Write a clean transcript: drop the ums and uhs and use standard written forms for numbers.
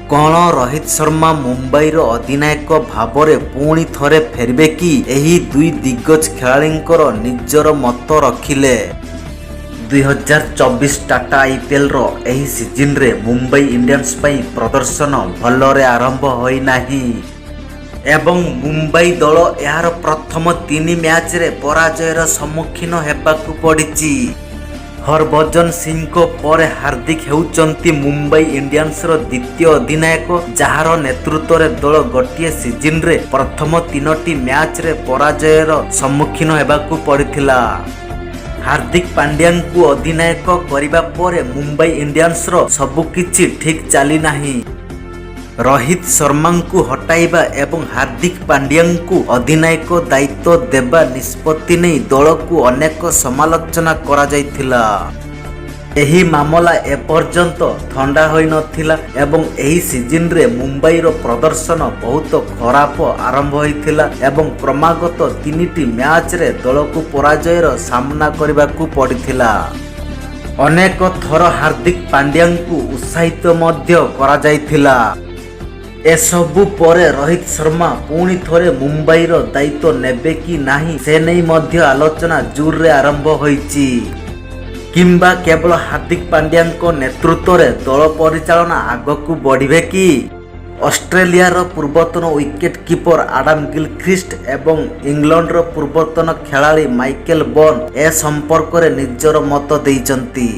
कौन रोहित शर्मा मुंबईर अधिनायक भाव पुणी थरे फेरबे कि एही दुई दिग्गज खेलाड़ींकर निजर मत रखिले। 2024 टाटा आईपीएल रो एही सीजन रे मुंबई इंडियंस पई प्रदर्शन भलरे आरंभ होई नाही एवं मुंबई दल यार प्रथम 3 मैच रे पराजयर सम्मुखीन हेबाकु पड़िछि। हरभजन सिंह को पर हार्दिक हेउचंती मुंबई इंडियंस रो द्वितीय अधिनायक जार नेतृत्व रे दल गोटे सीजन रे प्रथम 3टी मैच रे पराजयर सम्मुखीन हेबाकु पड़िथिला। हार्दिक पांड्या को अधिनायक करिबा परे मुंबई इंडियंस रो सबुकिछि ठीक चली नाही। रोहित शर्मा को हटाइबा एवं हार्दिक पांड्या को अधिनायक दायित्व देबा निष्पत्ति नहीं दल को अनेक समालोचना करा जायथिला। एही मामला एपर्यंत ठंडा होई नथिला एवं एही सीजन रे मुंबई रो प्रदर्शन बहुत खराब आरंभ होइथिला एवं क्रमागत 3टी मैच रे दल को पराजयर सामना करबाकू पड़िथिला। अनेक थर हार्दिक पांड्या को उत्साहित मध्य करा जायथिला। एसबु परे रोहित शर्मा पुणी थोरे मुंबईर दायित्व नेबे कि नाही से नहीं मध्य आलोचना जोर रे आरंभ होईची। किंबा केवल हार्दिक पांड्या नेतृत्व रे दल परिचालना आगकू बढ़िबे कि? ऑस्ट्रेलिया रो पूर्वतन विकेट कीपर आडम गिलक्रिस्ट एवं इंग्लैंड रो पूर्वतन खेलाड़ी माइकल बॉन ए संपर्क रे निजर मत देइचंती।